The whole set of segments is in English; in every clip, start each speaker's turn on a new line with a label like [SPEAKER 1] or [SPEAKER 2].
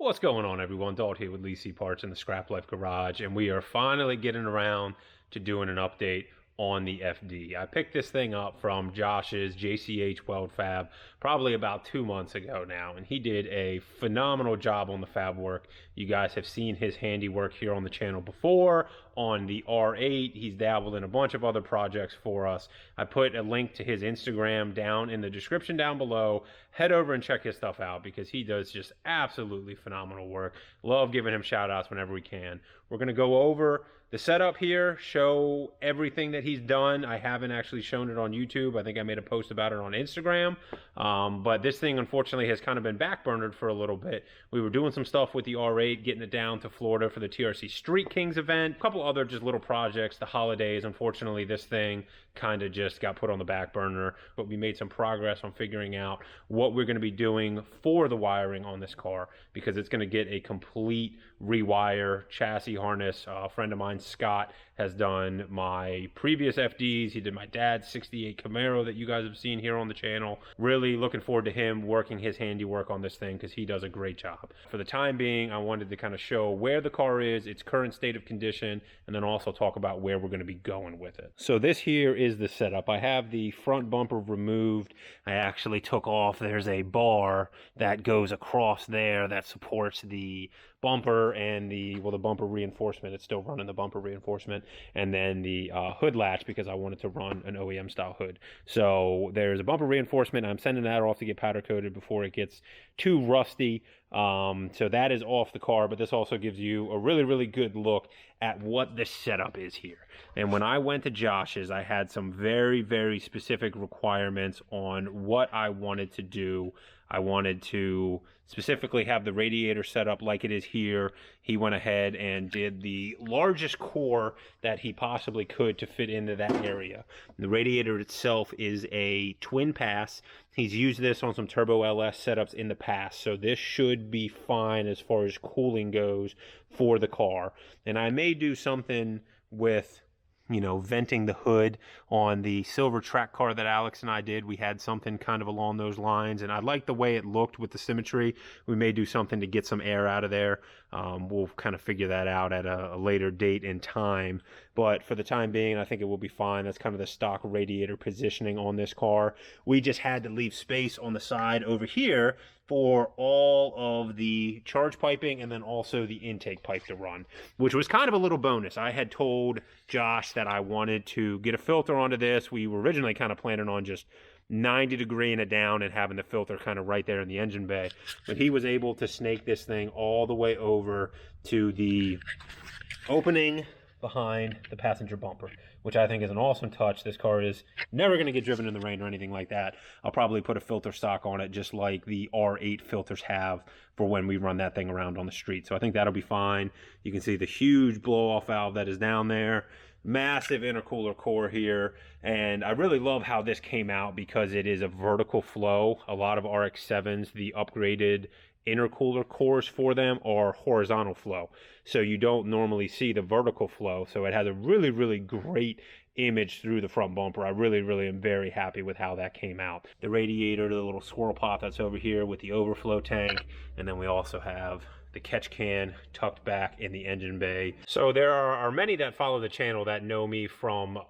[SPEAKER 1] What's going on, everyone? Dalt here with Lee C Parts in the ScrapLife Garage, and we are finally getting around to doing an update on the FD. I picked this thing up from Josh's JCH Weld Fab probably about 2 months ago now, and he did a phenomenal job on the fab work. You guys have seen his handiwork here on the channel before on the R8. He's dabbled in a bunch of other projects for us. I put a link to his Instagram down in the description down below. Head over and check his stuff out because he does just absolutely phenomenal work. Love giving him shout outs whenever we can. We're going to go over the setup here, show everything that he's done. I haven't actually shown it on YouTube. I think I made a post about it on Instagram. But this thing, unfortunately, has kind of been backburnered for a little bit. We were doing some stuff with the R8, getting it down to Florida for the TRC Street Kings event. A couple other just little projects, the holidays. Unfortunately, this thing kind of just got put on the back burner. But we made some progress on figuring out what we're going to be doing for the wiring on this car, because it's going to get a complete rewire chassis harness. A friend of mine, Scott, has done my previous FDs. He did my dad's 68 Camaro that you guys have seen here on the channel. Really looking forward to him working his handiwork on this thing because he does a great job. For the time being, I wanted to kind of show where the car is, its current state of condition, and then also talk about where we're going to be going with it. So this here is the setup. I have the front bumper removed. I actually took off, there's a bar that goes across there that supports the bumper and the bumper reinforcement. It's still running the bumper reinforcement, and then the hood latch, because I wanted to run an OEM style hood. So there's a bumper reinforcement. I'm sending that off to get powder coated before it gets too rusty. So that is off the car, but this also gives you a really good look at what the setup is here. And when I went to Josh's, I had some very specific requirements on what I wanted to do. I wanted to specifically have the radiator set up like it is here. He went ahead and did the largest core that he possibly could to fit into that area. The radiator itself is a twin pass. He's used this on some Turbo LS setups in the past, so this should be fine as far as cooling goes for the car. And I may do something with, you know, venting the hood on the silver track car that Alex and I did. We had something kind of along those lines, and I like the way it looked with the symmetry. We may do something to get some air out of there. We'll kind of figure that out at a later date and time, but for the time being, I think it will be fine. That's kind of the stock radiator positioning on this car. We just had to leave space on the side over here for all of the charge piping and then also the intake pipe to run, which was kind of a little bonus. I had told Josh that I wanted to get a filter onto this. We were originally kind of planning on just 90-degreeing it down and having the filter kind of right there in the engine bay, but he was able to snake this thing all the way over to the opening behind the passenger bumper, which I think is an awesome touch. This car is never going to get driven in the rain or anything like that. I'll probably put a filter stock on it just like the R8 filters have for when we run that thing around on the street. So I think that'll be fine. You can see the huge blow-off valve that is down there. Massive intercooler core here, and I really love how this came out because it is a vertical flow. A lot of Rx7s, the upgraded intercooler cores for them are horizontal flow, so you don't normally see the vertical flow. So it has a really great image through the front bumper. I really am very happy with how that came out. The radiator, the little swirl pot that's over here with the overflow tank, and then we also have the catch can tucked back in the engine bay. So there are many that follow the channel that know me from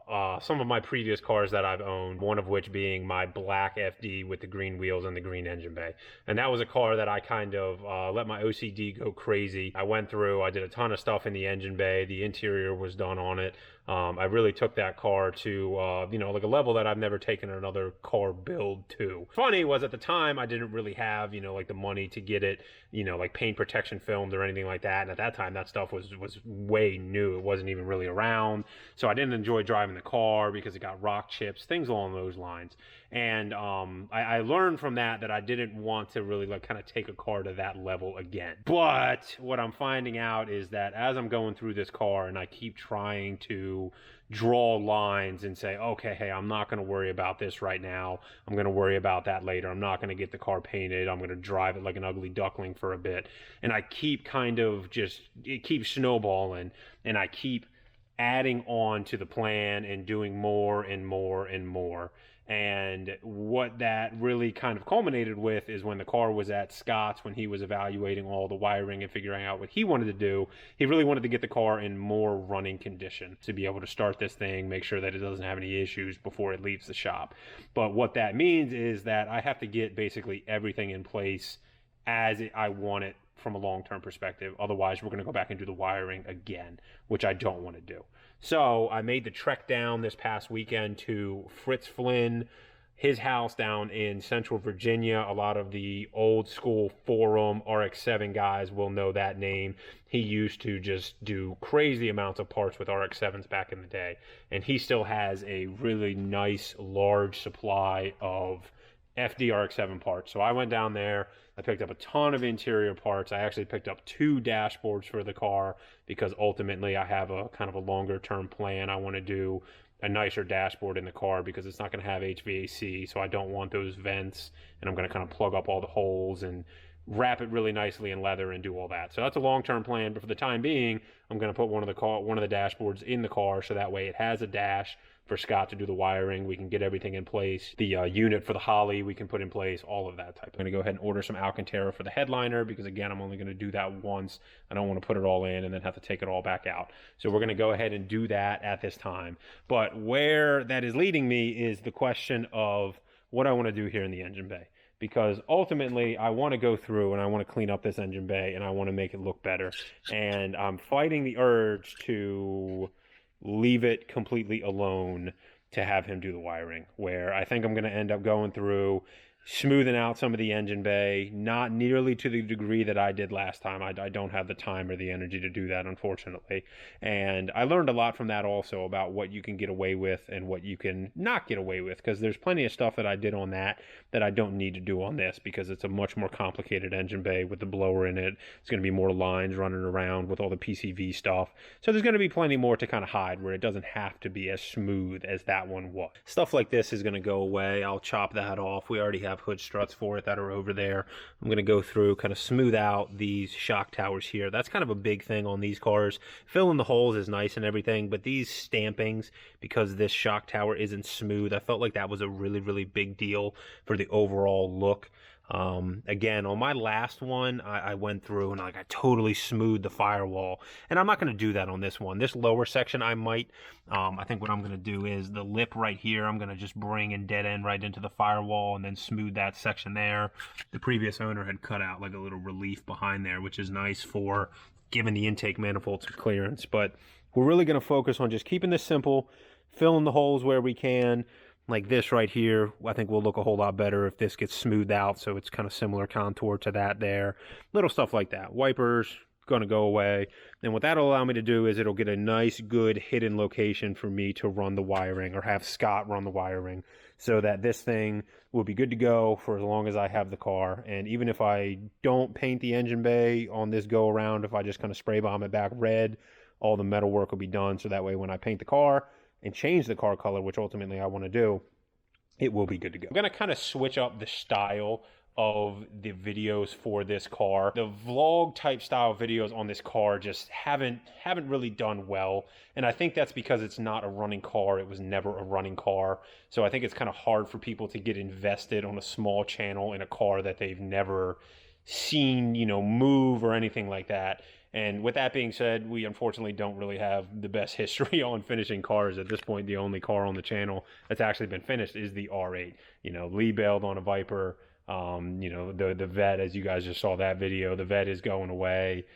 [SPEAKER 1] some of my previous cars that I've owned, one of which being my black FD with the green wheels and the green engine bay. And that was a car that I kind of let my OCD go crazy. I went through, I did a ton of stuff in the engine bay. The interior was done on it. I really took that car to, you know, like a level that I've never taken another car build to. Funny was at the time, I didn't really have, you know, like the money to get it, you know, like paint protection filmed or anything like that. And at that time, that stuff was way new. It wasn't even really around. So I didn't enjoy driving the car because it got rock chips, things along those lines. And I learned from that I didn't want to really like kind of take a car to that level again. But what I'm finding out is that as I'm going through this car and I keep trying to draw lines and say, okay, hey, I'm not going to worry about this right now. I'm going to worry about that later. I'm not going to get the car painted. I'm going to drive it like an ugly duckling for a bit. And I keep kind of just, it keeps snowballing, and I keep adding on to the plan and doing more and more and more. And what that really kind of culminated with is when the car was at Scott's, when he was evaluating all the wiring and figuring out what he wanted to do, he really wanted to get the car in more running condition to be able to start this thing, make sure that it doesn't have any issues before it leaves the shop. But what that means is that I have to get basically everything in place as I want it from a long-term perspective. Otherwise, we're going to go back and do the wiring again, which I don't want to do. So I made the trek down this past weekend to Fritz Flynn, his house down in Central Virginia. A lot of the old school forum Rx7 guys will know that name. He used to just do crazy amounts of parts with Rx7s back in the day. And he still has a really nice, large supply of FD Rx7 parts. So I went down there. I picked up a ton of interior parts. I actually picked up 2 dashboards for the car because ultimately I have a kind of a longer term plan. I want to do a nicer dashboard in the car because it's not going to have HVAC, so I don't want those vents, and I'm going to kind of plug up all the holes and wrap it really nicely in leather and do all that. So that's a long-term plan, but for the time being, I'm going to put one of the dashboards in the car so that way it has a dash for Scott to do the wiring. We can get everything in place. The unit for the Holly we can put in place, all of that type. I'm going to go ahead and order some Alcantara for the headliner because, again, I'm only going to do that once. I don't want to put it all in and then have to take it all back out. So we're going to go ahead and do that at this time. But where that is leading me is the question of what I want to do here in the engine bay. Because ultimately, I want to go through and I want to clean up this engine bay and I want to make it look better. And I'm fighting the urge to leave it completely alone to have him do the wiring, where I think I'm going to end up going through, smoothing out some of the engine bay, not nearly to the degree that I did last time. I don't have the time or the energy to do that, unfortunately. And I learned a lot from that also about what you can get away with and what you can not get away with, because there's plenty of stuff that I did on that I don't need to do on this, because it's a much more complicated engine bay with the blower in it. It's going to be more lines running around with all the PCV stuff. So there's going to be plenty more to kind of hide where it doesn't have to be as smooth as that one was. Stuff like this is going to go away. I'll chop that off. We already have hood struts for it that are over there. I'm going to go through, kind of smooth out these shock towers here. That's kind of a big thing on these cars. Filling the holes is nice and everything, but these stampings, because this shock tower isn't smooth, I felt like that was a really, really big deal for the overall look. Again, on my last one, I went through and I totally smoothed the firewall, and I'm not going to do that on this one. This lower section I might. I think what I'm going to do is the lip right here, I'm going to just bring and dead end right into the firewall and then smooth that section there. The previous owner had cut out like a little relief behind there, which is nice for giving the intake manifold some clearance. But we're really going to focus on just keeping this simple, filling the holes where we can. Like this right here, I think will look a whole lot better if this gets smoothed out, so it's kind of similar contour to that there. Little stuff like that. Wipers, going to go away. And what that'll allow me to do is it'll get a nice, good hidden location for me to run the wiring, or have Scott run the wiring, so that this thing will be good to go for as long as I have the car. And even if I don't paint the engine bay on this go around, if I just kind of spray bomb it back red, all the metal work will be done, so that way when I paint the car and change the car color, which ultimately I want to do, it will be good to go. I'm going to kind of switch up the style of the videos for this car. The vlog type style videos on this car just haven't really done well, and I think that's because it's not a running car. It was never a running car, so I think it's kind of hard for people to get invested on a small channel in a car that they've never seen, move or anything like that. And with that being said, we unfortunately don't really have the best history on finishing cars. At this point, the only car on the channel that's actually been finished is the R8. Lee bailed on a Viper. The vet, as you guys just saw that video, the vet is going away.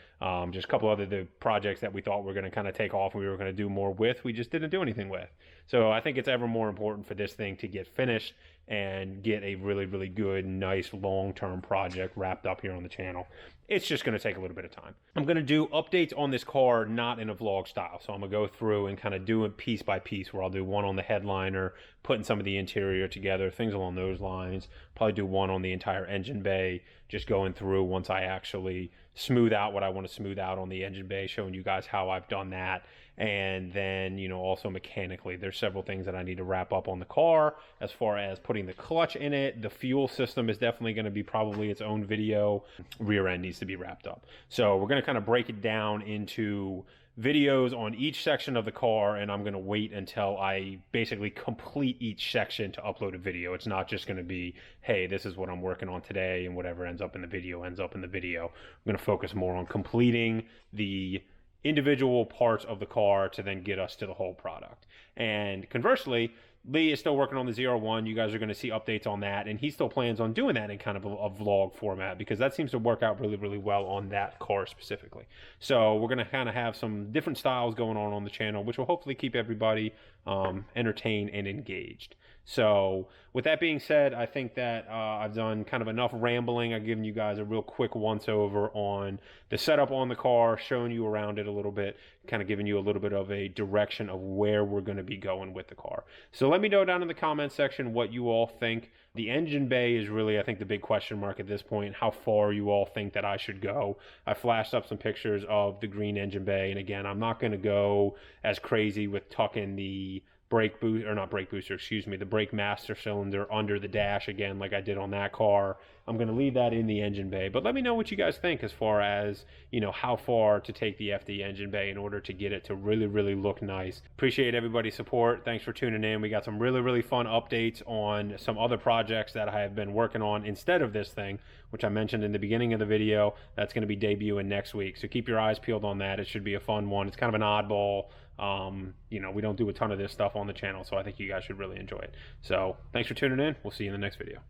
[SPEAKER 1] Just a couple other the projects that we thought were going to kind of take off and we were going to do more with, we just didn't do anything with. So I think it's ever more important for this thing to get finished and get a really, really good, nice, long-term project wrapped up here on the channel. It's just going to take a little bit of time. I'm going to do updates on this car, not in a vlog style. So I'm going to go through and kind of do it piece by piece, where I'll do one on the headliner, putting some of the interior together, things along those lines. Probably do one on the entire engine bay, just going through once I actually smooth out what I want to smooth out on the engine bay, showing you guys how I've done that. And then, also mechanically, there's several things that I need to wrap up on the car as far as putting the clutch in it. The fuel system is definitely going to be probably its own video. Rear end needs to be wrapped up. So we're going to kind of break it down into videos on each section of the car, and I'm going to wait until I basically complete each section to upload a video. It's not just going to be, hey, this is what I'm working on today, and whatever ends up in the video ends up in the video. I'm going to focus more on completing the individual parts of the car to then get us to the whole product. And conversely, Lee is still working on the 01. You guys are going to see updates on that, and he still plans on doing that in kind of a vlog format, because that seems to work out really, really well on that car specifically. So we're going to kind of have some different styles going on the channel, which will hopefully keep everybody entertained and engaged. So with that being said, I think that I've done kind of enough rambling. I've given you guys a real quick once over on the setup on the car, showing you around it a little bit, kind of giving you a little bit of a direction of where we're going to be going with the car. So let me know down in the comments section what you all think. The engine bay is really, I think, the big question mark at this point, how far you all think that I should go. I flashed up some pictures of the green engine bay, and again, I'm not going to go as crazy with tucking the brake boost, or not brake booster, excuse me, the brake master cylinder under the dash again like I did on that car. I'm going to leave that in the engine bay, but let me know what you guys think as far as, you know, how far to take the FD engine bay in order to get it to really, really look nice. Appreciate everybody's support. Thanks for tuning in. We got some really, really fun updates on some other projects that I have been working on instead of this thing, which I mentioned in the beginning of the video. That's going to be debuting next week, so keep your eyes peeled on that. It should be a fun one. It's kind of an oddball. You know, we don't do a ton of this stuff on the channel, so I think you guys should really enjoy it. So thanks for tuning in. We'll see you in the next video.